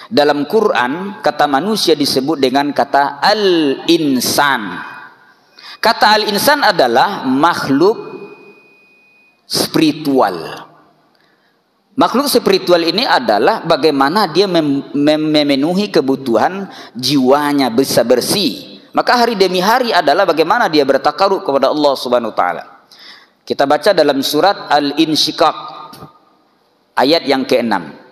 Dalam Quran kata manusia disebut dengan kata al-insan. Kata al-insan adalah makhluk spiritual. Makhluk spiritual ini adalah bagaimana dia memenuhi kebutuhan jiwanya bisa bersih. Maka hari demi hari adalah bagaimana dia bertakarub kepada Allah Subhanahu wa taala. Kita baca dalam surat Al-Insyiqaq ayat yang ke-6.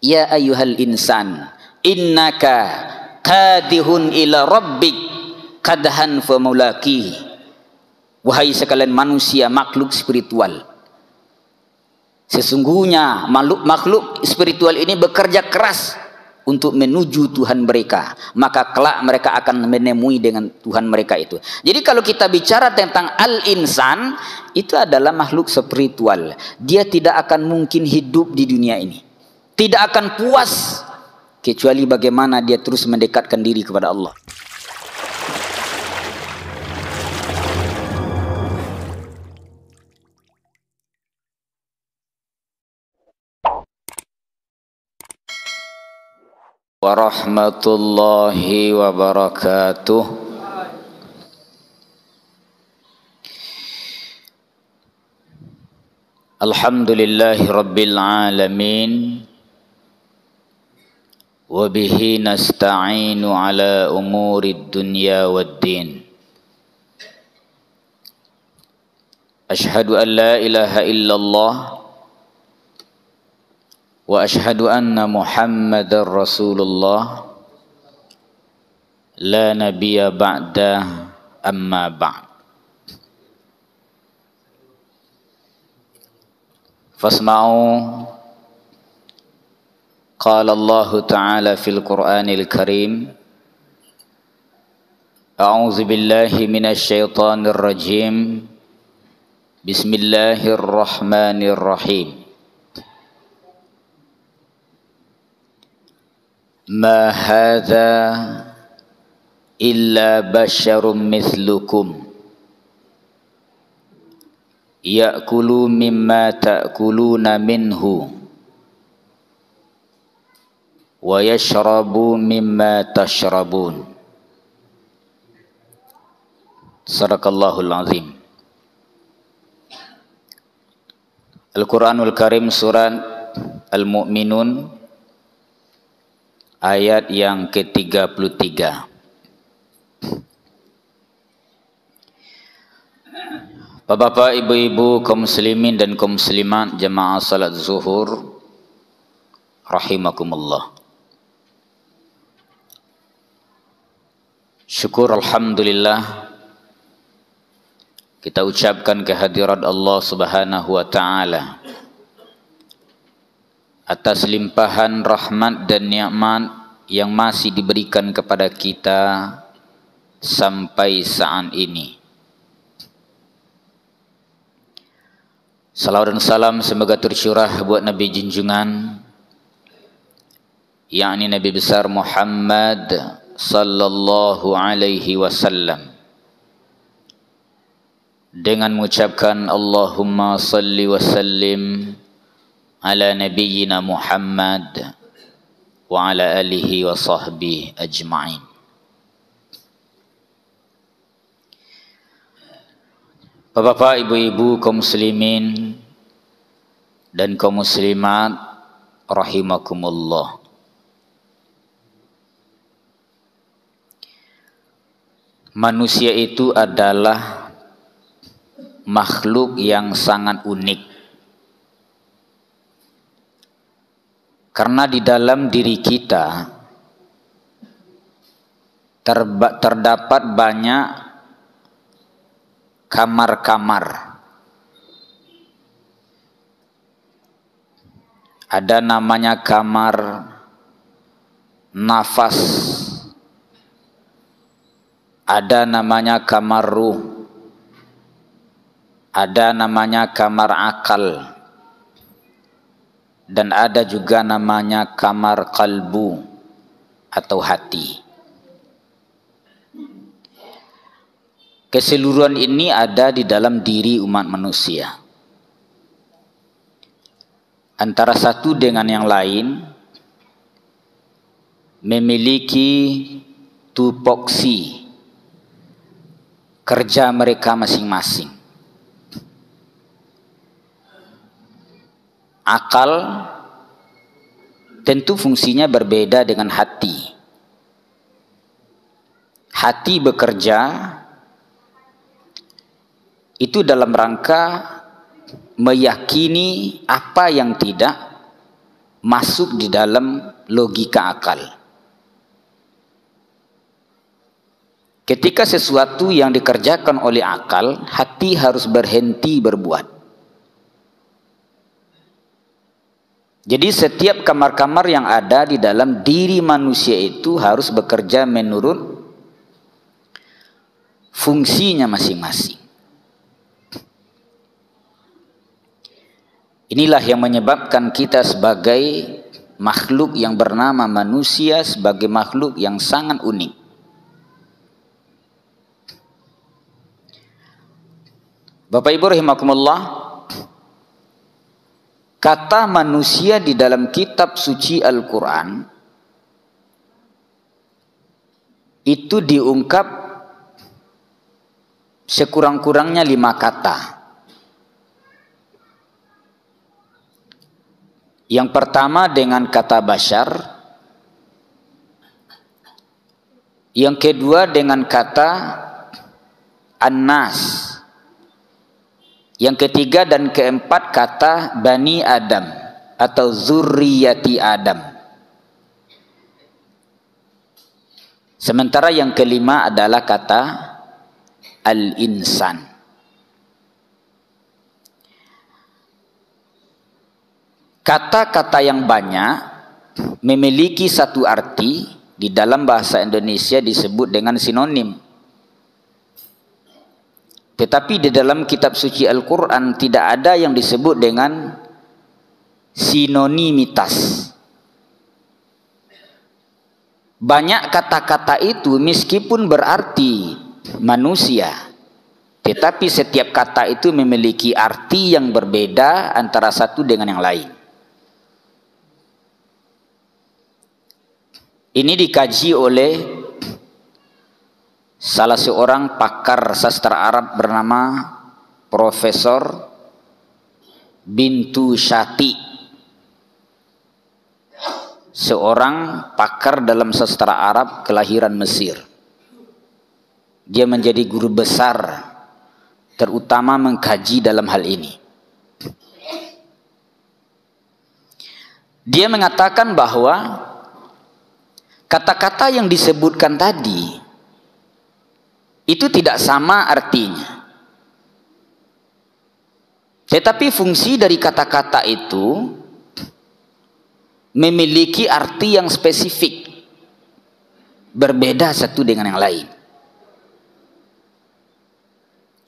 Ya ayyuhal insan innaka kadihun ila rabbik kadhan famulaki. Wahai sekalian manusia, makhluk spiritual, sesungguhnya makhluk spiritual ini bekerja keras untuk menuju Tuhan mereka, maka kelak mereka akan menemui dengan Tuhan mereka itu. Jadi kalau kita bicara tentang al-insan, itu adalah makhluk spiritual. Dia tidak akan mungkin hidup di dunia ini, tidak akan puas kecuali bagaimana dia terus mendekatkan diri kepada Allah. Warahmatullahi wabarakatuh. Alhamdulillahi rabbil alamin. Wabihi nasta'inu ala umurid dunya waddin. Ashhadu an la ilaha illallah wa ashhadu anna Muhammadar Rasulullah la nabiyya ba'da amma ba'd. Fasma'u qala Allah ta'ala fil Qur'anil Karim a'udzu billahi minasy syaithanir rajim. Bismillahirrahmanirrahim. Ma hadza illa basyarum mithlukum ya'kulu mimma ta'kuluna minhu wa yashrabu mimma tashrabun. Sadaqallahul azim. Al-Quranul Karim surat Al-Mu'minun ayat yang ke-33. Bapak-bapak, ibu-ibu, kaum muslimin dan kaum muslimat jemaah salat zuhur rahimakumullah. Syukur alhamdulillah kita ucapkan kehadirat Allah Subhanahu wa taala atas limpahan rahmat dan nikmat yang masih diberikan kepada kita sampai saat ini. Salawat dan salam semoga tercurah buat Nabi junjungan, yakni Nabi besar Muhammad sallallahu alaihi wasallam, dengan mengucapkan Allahumma salli wa sallim ala nabiyyina Muhammad wa ala alihi wa sahbihi ajma'in. Bapak-bapak, ibu-ibu, kaum muslimin dan kaum muslimat rahimakumullah. Manusia itu adalah makhluk yang sangat unik, karena di dalam diri kita terdapat banyak kamar-kamar. Ada namanya kamar nafas, ada namanya kamar ruh, ada namanya kamar akal, dan ada juga namanya kamar kalbu atau hati. Keseluruhan ini ada di dalam diri umat manusia. Antara satu dengan yang lain memiliki tupoksi kerja mereka masing-masing. Akal tentu fungsinya berbeda dengan hati. Hati bekerja itu dalam rangka meyakini apa yang tidak masuk di dalam logika akal. Ketika sesuatu yang dikerjakan oleh akal, hati harus berhenti berbuat. Jadi setiap kamar-kamar yang ada di dalam diri manusia itu harus bekerja menurut fungsinya masing-masing. Inilah yang menyebabkan kita sebagai makhluk yang bernama manusia sebagai makhluk yang sangat unik. Bapak Ibu rahimakumullah, kata manusia di dalam kitab suci Al-Quran itu diungkap sekurang-kurangnya 5 kata. Yang pertama dengan kata bashar, yang kedua dengan kata annas, yang ketiga dan keempat kata Bani Adam atau zurriyati Adam. Sementara yang kelima adalah kata al-insan. Kata-kata yang banyak memiliki satu arti, di dalam bahasa Indonesia disebut dengan sinonim. Tetapi di dalam kitab suci Al-Quran tidak ada yang disebut dengan sinonimitas. Banyak kata-kata itu meskipun berarti manusia, tetapi setiap kata itu memiliki arti yang berbeda antara satu dengan yang lain. Ini dikaji oleh salah seorang pakar sastra Arab bernama Profesor Bintu Syati, seorang pakar dalam sastra Arab kelahiran Mesir. Dia menjadi guru besar terutama mengkaji dalam hal ini. Dia mengatakan bahwa kata-kata yang disebutkan tadi itu tidak sama artinya. Tetapi fungsi dari kata-kata itu memiliki arti yang spesifik, berbeda satu dengan yang lain.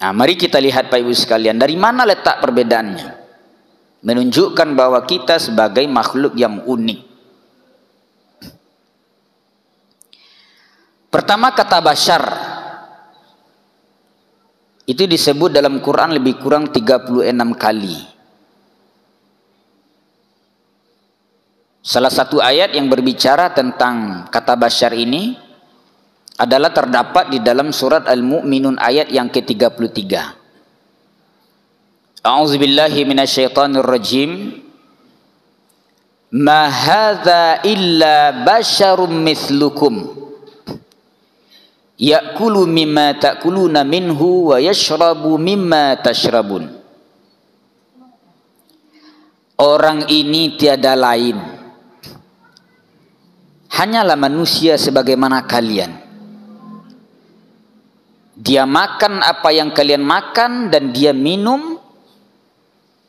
Nah, mari kita lihat Bapak Ibu sekalian, dari mana letak perbedaannya? Menunjukkan bahwa kita sebagai makhluk yang unik. Pertama, kata bashar itu disebut dalam Quran lebih kurang 36 kali. Salah satu ayat yang berbicara tentang kata bashar ini adalah terdapat di dalam surat Al-Mu'minun ayat yang ke-33. A'udzubillahi minasyaitonir rajim. Ma hadza illa basyarum mithlukum. Ya'kulu mimma ta'kuluna minhu wa yashrabu mimma tashrabun. Orang ini tiada lain, hanyalah manusia sebagaimana kalian. Dia makan apa yang kalian makan dan dia minum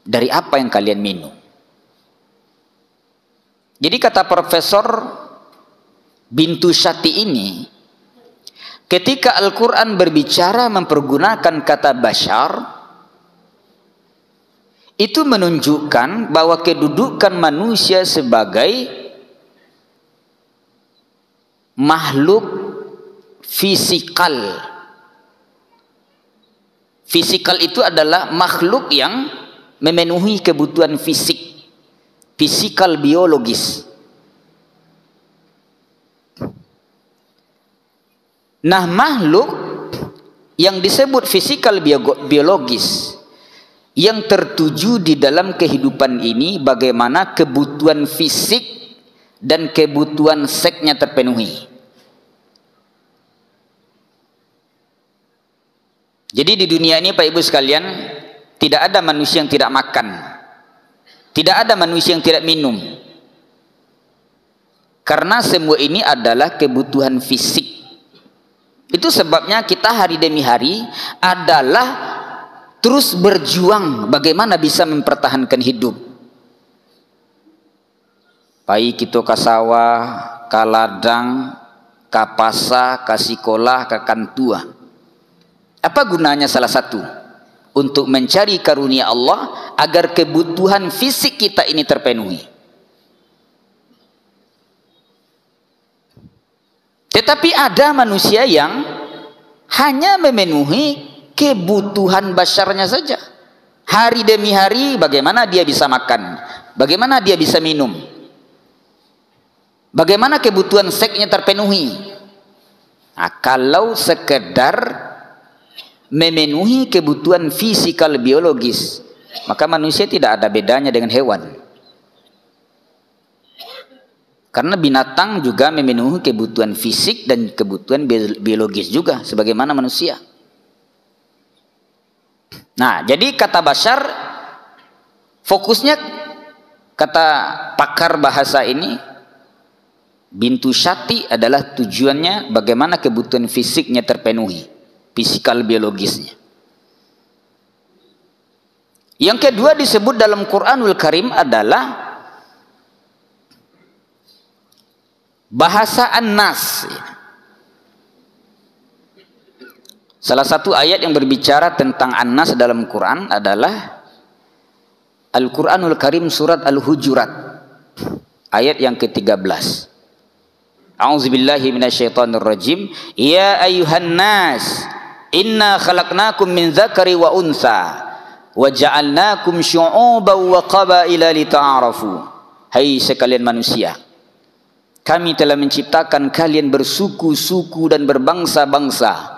dari apa yang kalian minum. Jadi kata Profesor Bintu Syati ini, ketika Al-Quran berbicara mempergunakan kata bashar, itu menunjukkan bahwa kedudukan manusia sebagai makhluk fisikal. Fisikal itu adalah makhluk yang memenuhi kebutuhan fisik, fisikal biologis. Nah, makhluk yang disebut fisikal biologis yang tertuju di dalam kehidupan ini, bagaimana kebutuhan fisik dan kebutuhan seksnya terpenuhi. Jadi di dunia ini Pak Ibu sekalian, tidak ada manusia yang tidak makan, tidak ada manusia yang tidak minum, karena semua ini adalah kebutuhan fisik. Itu sebabnya kita hari demi hari adalah terus berjuang bagaimana bisa mempertahankan hidup. Baik itu ke sawah, ke ladang, ke pasar, ke sekolah, ke kantua. Apa gunanya? Salah satu, untuk mencari karunia Allah agar kebutuhan fisik kita ini terpenuhi. Tetapi ada manusia yang hanya memenuhi kebutuhan basarnya saja. Hari demi hari bagaimana dia bisa makan, bagaimana dia bisa minum, bagaimana kebutuhan seksnya terpenuhi. Nah, kalau sekedar memenuhi kebutuhan fisikal biologis, maka manusia tidak ada bedanya dengan hewan. Karena binatang juga memenuhi kebutuhan fisik dan kebutuhan biologis juga sebagaimana manusia. Nah, jadi kata basar, fokusnya kata pakar bahasa ini, bintu syati adalah tujuannya bagaimana kebutuhan fisiknya terpenuhi, fisikal biologisnya. Yang kedua disebut dalam Quranul Karim adalah bahasa An-Nas. Salah satu ayat yang berbicara tentang An-Nas dalam Quran adalah Al-Quranul Karim surat Al-Hujurat ayat yang ke-13. A'udzubillahi minasyaitonirrajim. Ya ayyuhan nas, inna khalaqnakum min dzakari wa untha wa ja'alnakum syu'uban wa qabaila lita'arafu. Hai sekalian manusia, kami telah menciptakan kalian bersuku-suku dan berbangsa-bangsa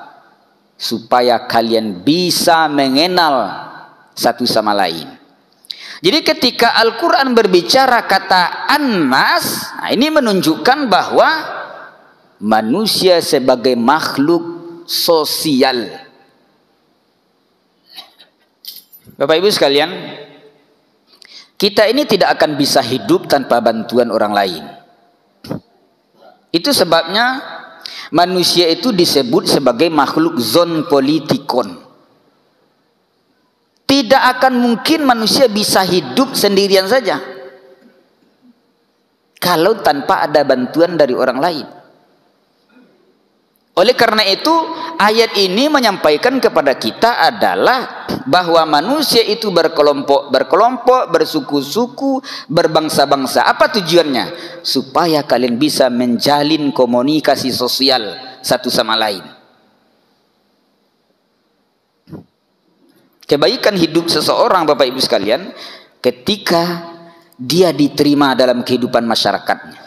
supaya kalian bisa mengenal satu sama lain. Jadi ketika Al-Quran berbicara kata An-Nas, nah ini menunjukkan bahwa manusia sebagai makhluk sosial. Bapak Ibu sekalian, kita ini tidak akan bisa hidup tanpa bantuan orang lain. Itu sebabnya manusia itu disebut sebagai makhluk zon politikon. Tidak akan mungkin manusia bisa hidup sendirian saja kalau tanpa ada bantuan dari orang lain. Oleh karena itu ayat ini menyampaikan kepada kita adalah bahwa manusia itu berkelompok, bersuku-suku, berbangsa-bangsa. Apa tujuannya? Supaya kalian bisa menjalin komunikasi sosial satu sama lain. Kebaikan hidup seseorang Bapak Ibu sekalian ketika dia diterima dalam kehidupan masyarakatnya.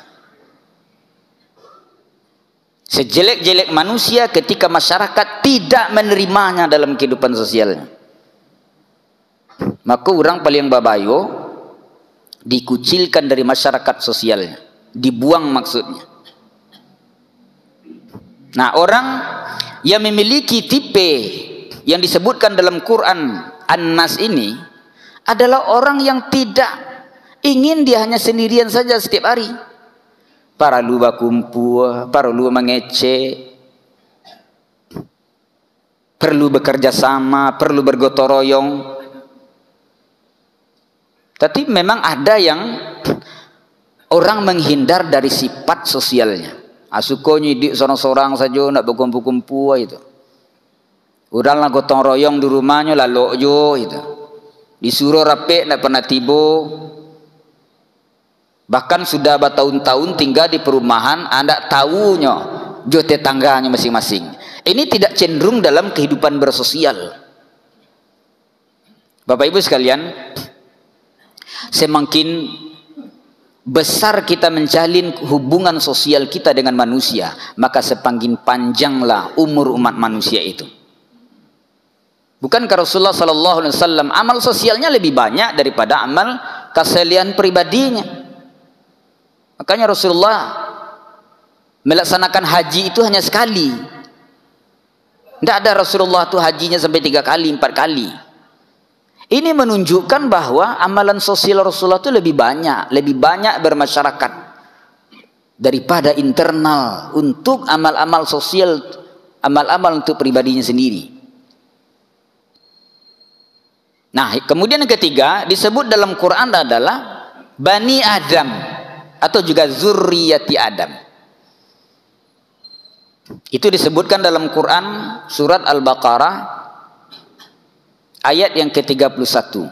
Sejelek-jelek manusia ketika masyarakat tidak menerimanya dalam kehidupan sosialnya. Maka orang paling babayo dikucilkan dari masyarakat sosialnya, dibuang maksudnya. Nah, orang yang memiliki tipe yang disebutkan dalam Quran An-Nas ini adalah orang yang tidak ingin dia hanya sendirian saja setiap hari. Perlu berkumpul, perlu mengece, perlu bekerja sama, perlu bergotong royong. Tapi memang ada yang orang menghindar dari sifat sosialnya. Asuko nyidik seorang-seorang saja, nak berkumpul-kumpul itu. Udahlah gotong royong di rumahnya lalu jo itu. Disuruh rapi nak pernah tibo. Bahkan sudah bertahun-tahun tinggal di perumahan, anda tahunya jo tetangganya masing-masing. Ini tidak cenderung dalam kehidupan bersosial. Bapak Ibu sekalian, semakin besar kita menjalin hubungan sosial kita dengan manusia, maka semakin panjanglah umur umat manusia itu. Bukankah Rasulullah SAW amal sosialnya lebih banyak daripada amal keseharian pribadinya? Makanya Rasulullah melaksanakan haji itu hanya sekali. Tidak ada Rasulullah itu hajinya sampai 3 kali, 4 kali. Ini menunjukkan bahwa amalan sosial Rasulullah itu lebih banyak bermasyarakat daripada internal untuk amal-amal sosial, amal-amal untuk pribadinya sendiri. Nah, kemudian yang ketiga disebut dalam Quran adalah Bani Adam atau juga zurriyati Adam. Itu disebutkan dalam Quran surat Al-Baqarah ayat yang ke-31.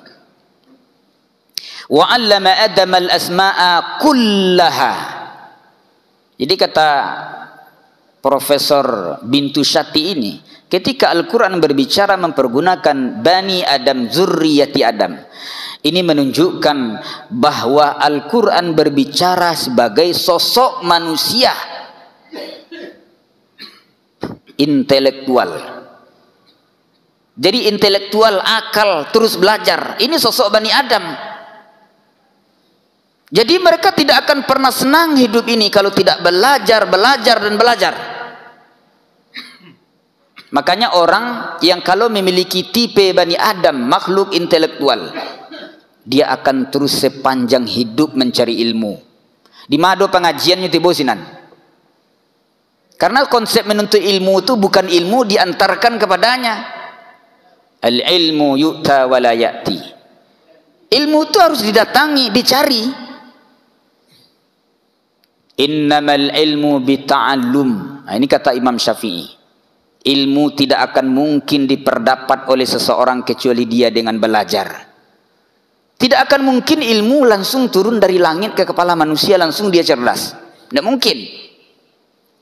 Wa 'allama Adam al-asma'a kullaha. Jadi kata Profesor Bintu Syati ini, ketika Al-Quran berbicara mempergunakan Bani Adam, zurriyati Adam, ini menunjukkan bahwa Al-Quran berbicara sebagai sosok manusia intelektual. Jadi intelektual, akal, terus belajar. Ini sosok Bani Adam. Jadi mereka tidak akan pernah senang hidup ini kalau tidak belajar, dan belajar. Makanya orang yang kalau memiliki tipe Bani Adam, makhluk intelektual, dia akan terus sepanjang hidup mencari ilmu. Di mado pengajiannya tibosinan. Karena konsep menuntut ilmu itu bukan ilmu diantarkan kepadanya. Al-ilmu yu'ta wa la ya'ti. Ilmu itu harus didatangi, dicari. Innamal ilmu bita'allum. Nah, ini kata Imam Syafi'i. Ilmu tidak akan mungkin diperdapat oleh seseorang kecuali dia dengan belajar. Tidak akan mungkin ilmu langsung turun dari langit ke kepala manusia, langsung dia cerdas. Tidak mungkin.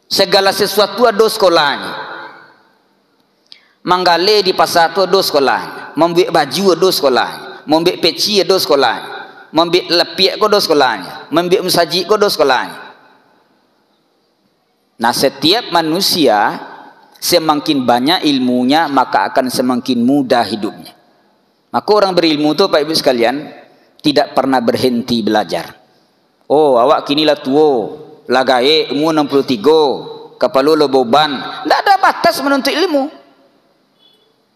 Segala sesuatu ada sekolahnya. Manggale di pasar itu ada sekolahnya. Membuat baju ada sekolahnya. Membuat peci ada sekolahnya. Membuat lepiak ada sekolahnya. Membuat musajik ada sekolahnya. Nah, setiap manusia semakin banyak ilmunya, maka akan semakin mudah hidupnya. Maka orang berilmu itu Pak Ibu sekalian tidak pernah berhenti belajar. Oh, awak kinilah tua, lagaye umur 63, kepala lo beban. Tidak ada batas menuntut ilmu.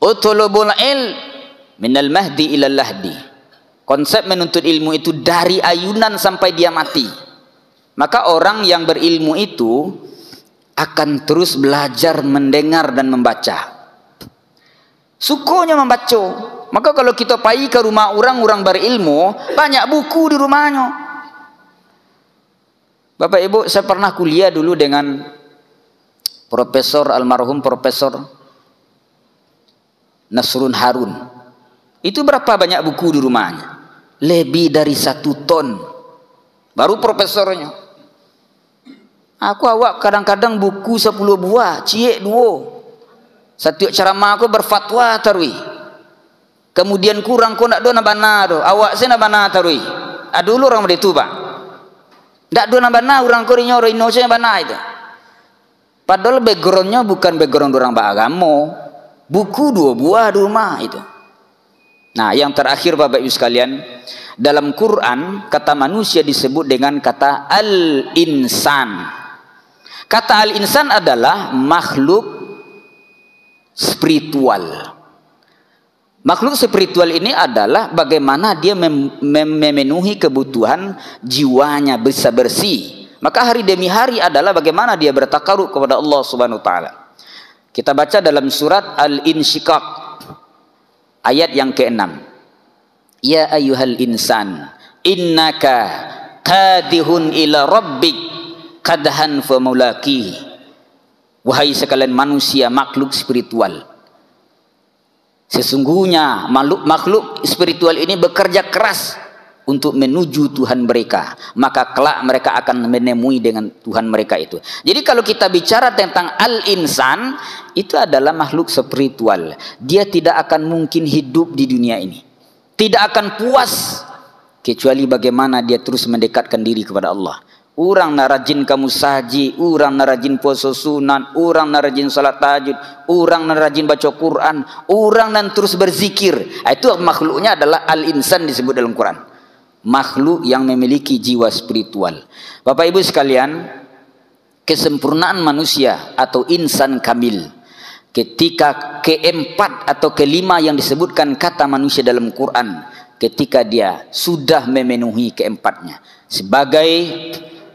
Utulubul ilm minal mahdi ilal lahdi. Konsep menuntut ilmu itu dari ayunan sampai dia mati. Maka orang yang berilmu itu akan terus belajar, mendengar dan membaca. Sukunya membaca. Maka kalau kita pergi ke rumah orang berilmu, banyak buku di rumahnya. Bapak Ibu, saya pernah kuliah dulu dengan almarhum Profesor Nasrun Harun. Itu berapa banyak buku di rumahnya? Lebih dari 1 ton. Baru profesornya. Aku awak kadang-kadang buku 10 buah, ciek 2. Setiap ceramah aku berfatwa tarui. Kemudian kurang kau nak do nabana do. Awak saya nabana tarui. Dulu orang begitu Pak. Tak do nabana orang kau nyoro Indonesia nabana itu. Padahal backgroundnya bukan background orang beragama. Buku 2 buah di rumah itu. Nah, yang terakhir Bapak Ibu sekalian, dalam Quran kata manusia disebut dengan kata al-insan. Kata al-insan adalah makhluk spiritual. Makhluk spiritual ini adalah bagaimana dia memenuhi kebutuhan jiwanya bisa bersih. Maka hari demi hari adalah bagaimana dia bertakarub kepada Allah Subhanahu wa taala. Kita baca dalam surat Al-Insyiqaq ayat yang ke-6. Ya ayyuhal insan innaka kadihun ila rabbik kadhan famulaki. Wahai sekalian manusia, makhluk spiritual, sesungguhnya makhluk spiritual ini bekerja keras untuk menuju Tuhan mereka, maka kelak mereka akan menemui dengan Tuhan mereka itu. Jadi kalau kita bicara tentang al-insan, itu adalah makhluk spiritual. Dia tidak akan mungkin hidup di dunia ini, tidak akan puas kecuali bagaimana dia terus mendekatkan diri kepada Allah. Orang na rajin kamu saji, orang na rajin puasa sunan, orang na rajin salat tahajud, orang na rajin baca Quran, orang nan terus berzikir. Itu makhluknya adalah al-insan disebut dalam Quran. Makhluk yang memiliki jiwa spiritual. Bapak Ibu sekalian, kesempurnaan manusia atau insan kamil, ketika keempat atau kelima yang disebutkan kata manusia dalam Quran, ketika dia sudah memenuhi keempatnya, sebagai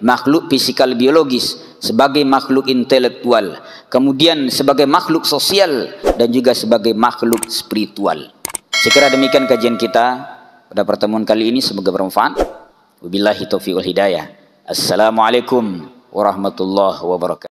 makhluk fisikal biologis, sebagai makhluk intelektual, kemudian sebagai makhluk sosial, dan juga sebagai makhluk spiritual. Sekira demikian kajian kita pada pertemuan kali ini, semoga bermanfaat. Wabillahi taufiq wal hidayah. Assalamualaikum warahmatullahi wabarakatuh.